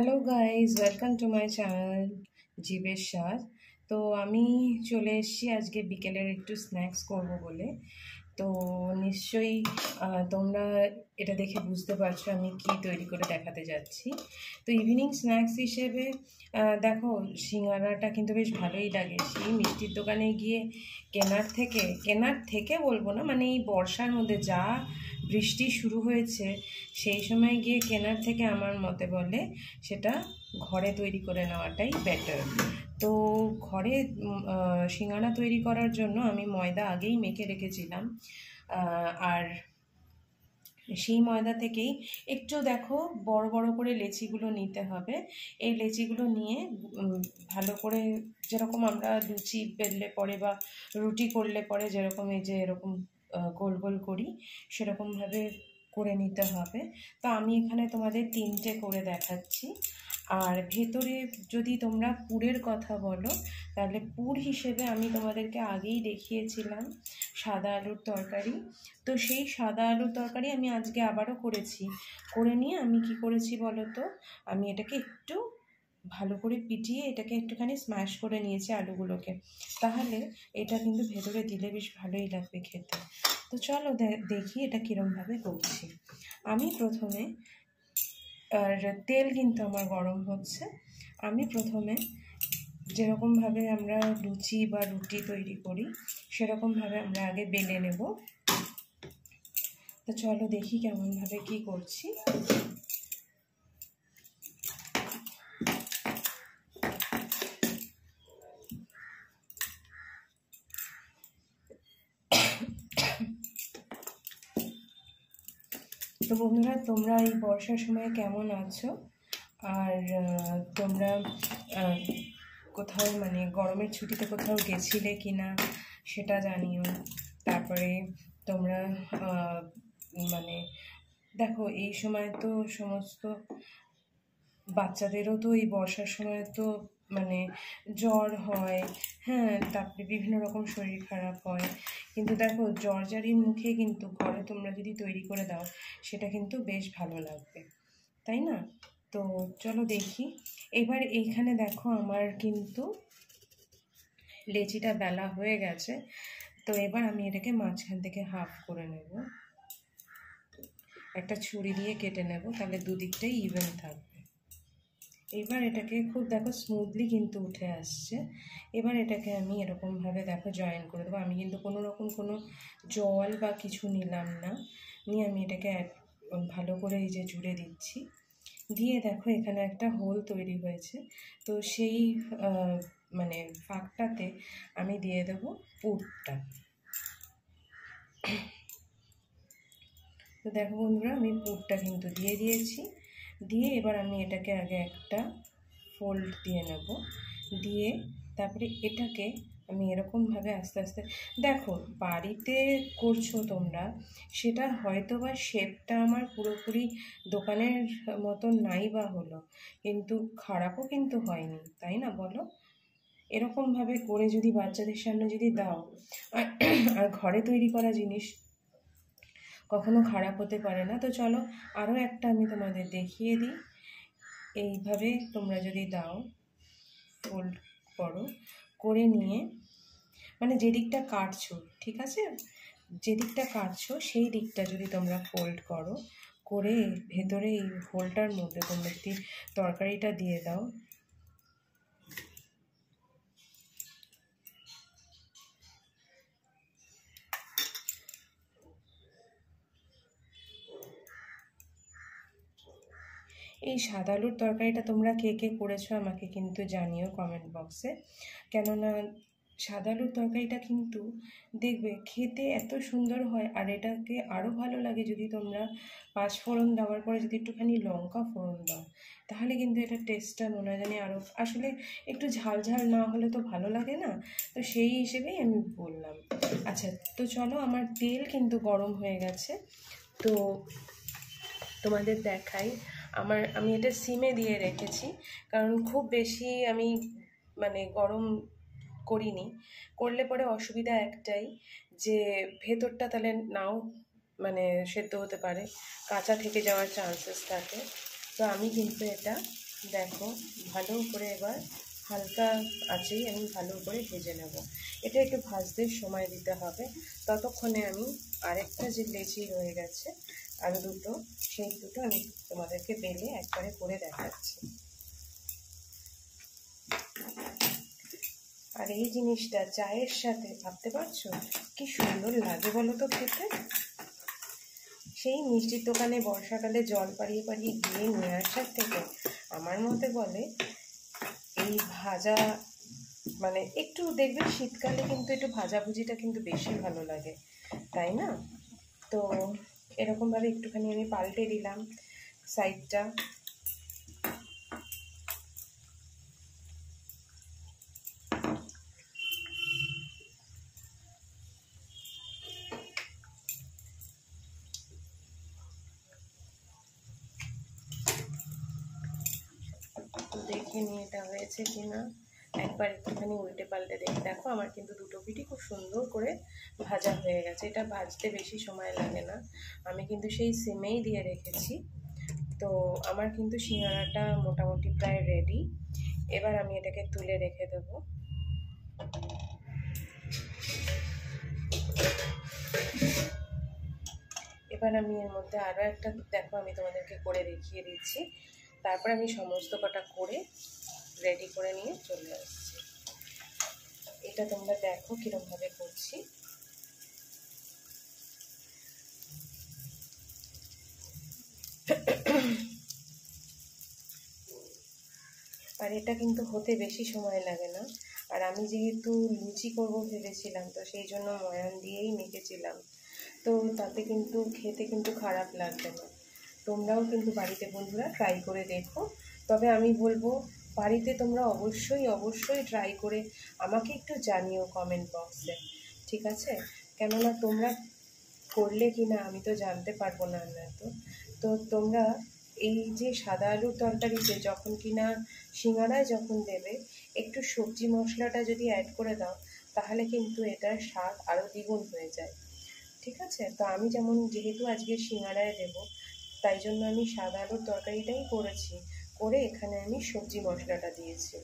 Hello guys, welcome to my channel জীবের স্বাদ। তো আমি চলে এসেছি আজকে বিকেলের একটু স্ন্যাক্স করব বলে। তো নিশ্চয়ই তোমরা এটা দেখে বুঝতে পারছো আমি কি তৈরি করে দেখাতে যাচ্ছি। তো ইভিনিং স্ন্যাক্স হিসেবে দেখো, সিঙ্গারাটা কিন্তু বেশ ভালোই লাগে। সেই মিষ্টির দোকানে গিয়ে কেনার থেকে বলবো না, মানে এই বর্ষার মধ্যে যা বৃষ্টি শুরু হয়েছে সেই সময় গিয়ে কেনার থেকে আমার মতে বলে সেটা ঘরে তৈরি করে নেওয়াটাই বেটার। তো ঘরে সিঙ্গারা তৈরি করার জন্য আমি ময়দা আগেই মেখে রেখেছিলাম, আর সেই ময়দা থেকেই একটু দেখো বড় বড় করে লেচিগুলো নিতে হবে। এই লেচিগুলো নিয়ে ভালো করে, যেরকম আমরা লুচি বেললে পরে বা রুটি করলে পরে যেরকম এই যে এরকম গোল গোল করি, সেরকমভাবে করে নিতে হবে। তো আমি এখানে তোমাদের 3টে করে দেখাচ্ছি। আর ভেতরে যদি তোমরা পুরের কথা বলো, তাহলে পুর হিসেবে আমি তোমাদেরকে আগেই দেখিয়েছিলাম সাদা আলুর তরকারি। তো সেই সাদা আলুর তরকারি আমি আজকে আবারও করে নিয়ে আমি কি করেছি বলো তো, আমি এটাকে একটু ভালো করে পিটিয়ে এটাকে একটুখানি স্ম্যাশ করে নিয়েছি আলুগুলোকে। তাহলে এটা কিন্তু ভেতরে দিলে বেশ ভালোই লাগবে খেতে। তো চলো দেখি এটা কীরমভাবে করছি। আমি প্রথমে, আর তেল কিন্তু আমার গরম হচ্ছে, আমি প্রথমে যেরকমভাবে আমরা লুচি বা রুটি তৈরি করি সেরকমভাবে আমরা আগে বেলে নেব। তো চলো দেখি কেমনভাবে কি করছি। তো বন্ধুরা, তোমরা এই বর্ষার সময় কেমন আছো? আর তোমরা কোথাও মানে গরমের ছুটিতে কোথাও গেছিলে কি না সেটা জানিও। তারপরে তোমরা মানে দেখো, এই সময় তো সমস্ত বাচ্চাদেরও তো এই বর্ষার সময় তো মানে জ্বর হয়, হ্যাঁ, তারপরে বিভিন্ন রকম শরীর খারাপ হয়। কিন্তু দেখো, জ্বরজারির মুখে কিন্তু ঘরে তোমরা যদি তৈরি করে দাও সেটা কিন্তু বেশ ভালো লাগবে, তাই না? তো চলো দেখি। এবার এইখানে দেখো আমার কিন্তু লেচিটা বেলা হয়ে গেছে। তো এবার আমি এটাকে মাঝখান থেকে হাফ করে নেব, একটা ছুরি দিয়ে কেটে নেব, তাহলে দুদিকটাই ইভেন থাকবে। এবার এটাকে খুব দেখো স্মুথলি কিন্তু উঠে আসছে। এবার এটাকে আমি এরকমভাবে দেখো জয়েন করে দেবো। আমি কিন্তু কোনো রকম কোনো জল বা কিছু নিলাম না, নিয়ে আমি এটাকে ভালো করে এই যে জুড়ে দিচ্ছি। দিয়ে দেখো এখানে একটা হোল তৈরি হয়েছে। তো সেই মানে ফাঁকটাতে আমি দিয়ে দেবো পুরটা। তো দেখো বন্ধুরা, আমি পুরটা কিন্তু দিয়ে দিয়েছি। দিয়ে এবার আমি এটাকে আগে একটা ফোল্ড দিয়ে নেব, দিয়ে তারপরে এটাকে আমি এরকমভাবে আস্তে আস্তে, দেখো বাড়িতে করছো তোমরা, সেটা হয়তো বা শেপটা আমার পুরোপুরি দোকানের মতন নাই বা হলো, কিন্তু খারাপও কিন্তু হয়নি, তাই না বলো? এরকমভাবে করে যদি বাচ্চাদের সামনে যদি দাও, আর ঘরে তৈরি করা জিনিস কখনো খারাপ হতে পারে না। তো চলো আরও একটা আমি তোমাদের দেখিয়ে দিই। এইভাবে তোমরা যদি দাও, ফোল্ড করো, করে নিয়ে মানে যে দিকটা কাটছো, ঠিক আছে, যে দিকটা কাটছো সেই দিকটা যদি তোমরা ফোল্ড করো, করে ভেতরে এই হোলটার মধ্যে তোমরা যদি তরকারিটা দিয়ে দাও, এই সাদা আলুর তরকারিটা তোমরা কে কে করেছো আমাকে কিন্তু জানিও কমেন্ট বক্সে। কেননা সাদা আলুর তরকারিটা কিন্তু দেখবে খেতে এত সুন্দর হয়, আর এটাকে আরও ভালো লাগে যদি তোমরা 5 ফোড়ন দেওয়ার পরে যদি একটুখানি লঙ্কা ফোড়ন দাও, তাহলে কিন্তু এটা টেস্টটা মনে হয় জানি আরও, আসলে একটু ঝাল ঝাল না হলে তো ভালো লাগে না। তো সেই হিসেবেই আমি বললাম। আচ্ছা, তো চলো, আমার তেল কিন্তু গরম হয়ে গেছে। তো তোমাদের দেখাই, আমি এটা সিমে দিয়ে রেখেছি, কারণ খুব বেশি আমি মানে গরম করিনি। করলে পরে অসুবিধা একটাই, যে ভেতরটা তাহলে নাও সেদ্ধ হতে পারে, কাঁচা থেকে যাওয়ার চান্সেস থাকে। তো আমি কিন্তু এটা দেখো ভালো করে এবার হালকা আঁচেই আমি ভালো করে ভেজে নেব। এটা একটু ভাজতে সময় দিতে হবে। ততক্ষণে আমি আরেকটা যে লেচি রয়ে গেছে আরও দুটো, সেই দুটো আমি তোমাদেরকে বেলে একবারে করে দেখাচ্ছি। আর এই জিনিসটা চায়ের সাথে ভাবতে পারছো কি সুন্দর লাগে বলো তো খেতে। সেই মিষ্টির দোকানে বর্ষাকালে জল পাড়িয়ে পাড়িয়ে গিয়ে নিয়ে আসার থেকে আমার মতে বলে এই ভাজা, মানে একটু দেখবে শীতকালে কিন্তু একটু ভাজাভুজিটা কিন্তু বেশি ভালো লাগে, তাই না? তো এরকমভাবে একটুখানি আমি পাল্টে দিলাম সাইডটা। দেখে নিয়ে এটা হয়েছে কিনা একবার একটুখানি উল্টে পাল্টে দেখে দেখো, আমার কিন্তু দুটো পিঠই খুব সুন্দর করে ভাজা হয়ে গেছে। এটা ভাজতে বেশি সময় লাগে না, আমি কিন্তু সেই সিমেই দিয়ে রেখেছি। তো আমার কিন্তু সিঙ্গাড়াটা মোটামুটি প্রায় রেডি। এবার আমি এটাকে তুলে রেখে দেবো। এবার আমি এর মধ্যে আরও একটা দেখো আমি তোমাদেরকে করে দেখিয়ে দিচ্ছি। তারপর আমি সমস্ত কটা করে রেডি করে নিয়ে চলে আসছি। এটা তোমরা দেখো কীরকমভাবে করছি। আর এটা কিন্তু হতে বেশি সময় লাগে না। আর আমি যেহেতু লুচি করব ভেবেছিলাম, তো সেই জন্য ময়ান দিয়েই মেখেছিলাম, তো তাতে কিন্তু খেতে কিন্তু খারাপ লাগবে না। তোমরাও কিন্তু বাড়িতে বন্ধুরা ট্রাই করে দেখো। তবে আমি বলবো বাড়িতে তোমরা অবশ্যই অবশ্যই ট্রাই করে আমাকে একটু জানিও কমেন্ট বক্সে, ঠিক আছে? কেননা তোমরা করলে কি না আমি তো জানতে পারবো না। তো তোমরা এই যে সাদা আলুর তরকারিতে যখন কিনা সিঙ্গাড়ায় যখন দেবে, একটু সবজি মশলাটা যদি অ্যাড করে দাও, তাহলে কিন্তু এটার স্বাদ আরও দ্বিগুণ হয়ে যায়, ঠিক আছে? তো আমি যেমন যেহেতু আজকে সিঙ্গাড়ায় দেবো, তাই জন্য আমি সাদা আলুর তরকারিটাই করেছি, করে এখানে আমি সবজি মশলাটা দিয়েছি,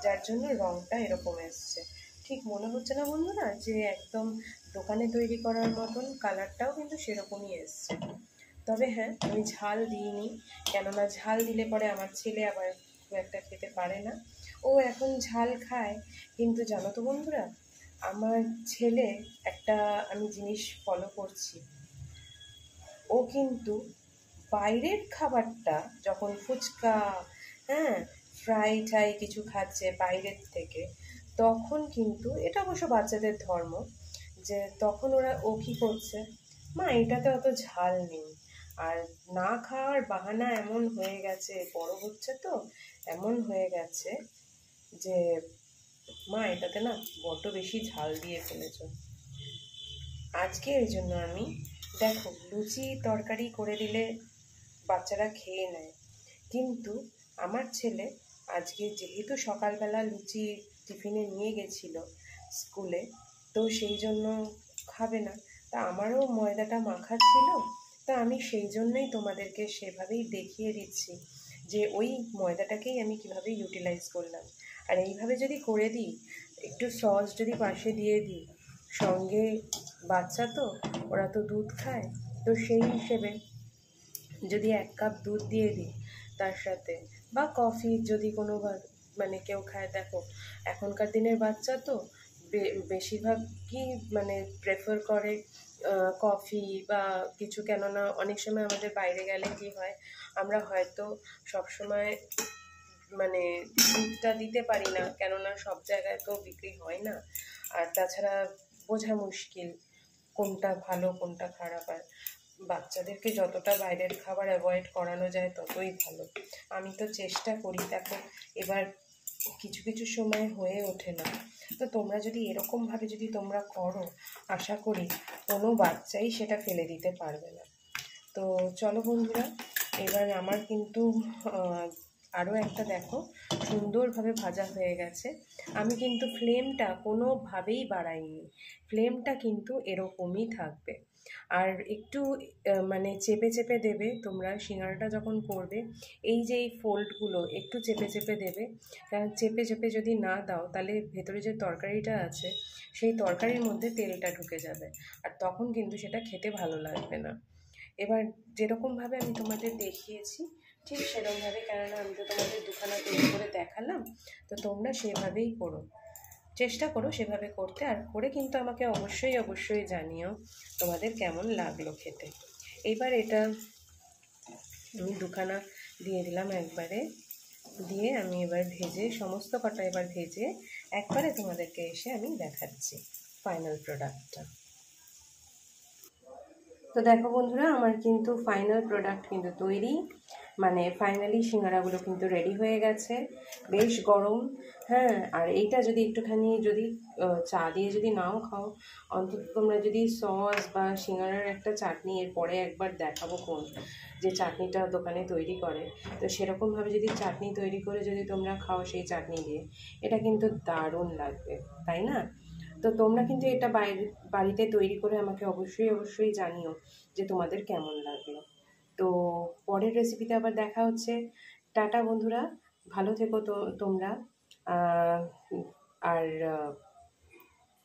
যার জন্য রঙটা এরকম এসছে। ঠিক মনে হচ্ছে না বন্ধুরা যে একদম দোকানে তৈরি করার মতন? কালারটাও কিন্তু সেরকমই এসছে। তবে হ্যাঁ, আমি ঝাল দিইনি, কেননা ঝাল দিলে পরে আমার ছেলে আবার খুব একটা খেতে পারে না। ও এখন ঝাল খায়, কিন্তু জানো তো বন্ধুরা, আমার ছেলে একটা আমি জিনিস ফলো করছি। ও কিন্তু বাইরের খাবারটা যখন ফুচকা, হ্যাঁ, ফ্রাই ট্রাই কিছু খাচ্ছে বাইরের থেকে, তখন কিন্তু এটা অবশ্য বাচ্চাদের ধর্ম, যে তখন ও কী করছে, মা এটাতে অত ঝাল নেই। আর না খাওয়ার বাহানা এমন হয়ে গেছে, বড় হচ্ছে তো এমন হয়ে গেছে যে মা এটাতে না বড্ড বেশি ঝাল দিয়ে ফেলেছ। আজকে এই জন্য আমি দেখো লুচি তরকারি করে দিলে বাচ্চারা খেয়ে নেয়, কিন্তু আমার ছেলে আজকে যেহেতু সকালবেলা লুচি টিফিনে নিয়ে গেছিলো স্কুলে, তো সেই জন্য খাবে না। তা আমারও ময়দাটা মাখা ছিল, তা আমি সেই জন্যই তোমাদেরকে সেভাবেই দেখিয়ে দিচ্ছি যে ওই ময়দাটাকেই আমি কিভাবে ইউটিলাইজ করলাম। আর এইভাবে যদি করে দিই, একটু সস যদি পাশে দিয়ে দিই, সঙ্গে বাচ্চা তো ওরা তো দুধ খায়, তো সেই হিসেবে যদি 1 কাপ দুধ দিয়ে দিই তার সাথে, বা কফি যদি কোনো মানে কেউ খায়, দেখো এখনকার দিনের বাচ্চা তো বেশিরভাগই মানে প্রেফার করে কফি বা কিছু, কেননা অনেক সময় আমাদের বাইরে গেলে কি হয়, আমরা হয়তো সবসময় মানে দুধটা দিতে পারি না, কেননা সব জায়গায় তো বিক্রি হয় না। আর তাছাড়া বোঝা মুশকিল কোনটা ভালো কোনটা খারাপ। আর বাচ্চাদেরকে যতটা বাইরের খাবার অ্যাভয়েড করানো যায় ততই ভালো। আমি তো চেষ্টা করি, দেখো এবার কিছু কিছু সময় হয়ে ওঠে না। তো তোমরা যদি এরকমভাবে যদি তোমরা করো, আশা করি কোনো বাচ্চাই সেটা ফেলে দিতে পারবে না। তো চলো বন্ধুরা, এবার আমার কিন্তু আরও একটা দেখো সুন্দরভাবে ভাজা হয়ে গেছে। আমি কিন্তু ফ্লেমটা কোনোভাবেই বাড়াইনি, ফ্লেমটা কিন্তু এরকমই থাকবে। আর একটু মানে চেপে চেপে দেবে তোমরা সিঙ্গারাটা যখন করবে। এই যে এই ফোল্ডগুলো একটু চেপে চেপে দেবে, কারণ চেপে চেপে যদি না দাও তাহলে ভেতরে যে তরকারিটা আছে সেই তরকারির মধ্যে তেলটা ঢুকে যাবে, আর তখন কিন্তু সেটা খেতে ভালো লাগবে না। এবার যেরকমভাবে আমি তোমাদের দেখিয়েছি ঠিক সেরকমভাবে, কেননা আমি তো তোমাদের দুখানা তৈরি করে দেখালাম, তো তোমরা সেভাবেই করো, চেষ্টা করো সেভাবে করতে। আর করে কিন্তু আমাকে অবশ্যই অবশ্যই জানিও তোমাদের কেমন লাগলো খেতে। এইবার এটা আমি দুখানা দিয়ে দিলাম একবারে, দিয়ে আমি এবার ভেজে সমস্ত কটা এবার ভেজে একবারে তোমাদেরকে এসে আমি দেখাচ্ছি ফাইনাল প্রোডাক্টটা। তো দেখো বন্ধুরা, আমার কিন্তু ফাইনাল প্রোডাক্ট কিন্তু তৈরি, মানে ফাইনালি সিঙ্গারাগুলো কিন্তু রেডি হয়ে গেছে, বেশ গরম। হ্যাঁ, আর এইটা যদি একটুখানি যদি চা দিয়ে যদি নাও খাও, অন্তত তোমরা যদি সস বা সিঙ্গারার একটা চাটনি, এরপরে একবার দেখাবো কোন যে চাটনিটা দোকানে তৈরি করে, তো সেরকমভাবে যদি চাটনি তৈরি করে যদি তোমরা খাও সেই চাটনি দিয়ে, এটা কিন্তু দারুণ লাগবে, তাই না? তো তোমরা কিন্তু এটা বাড়িতে তৈরি করে আমাকে অবশ্যই অবশ্যই জানিও যে তোমাদের কেমন লাগলো। তো পরের রেসিপিতে আবার দেখা হচ্ছে। টাটা বন্ধুরা, ভালো থেকো তো তোমরা। আহ, আর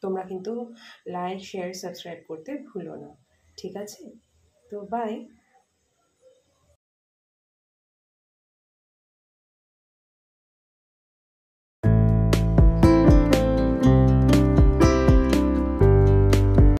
তোমরা কিন্তু লাইক শেয়ার সাবস্ক্রাইব করতে ভুলো না, ঠিক আছে? তো বাই।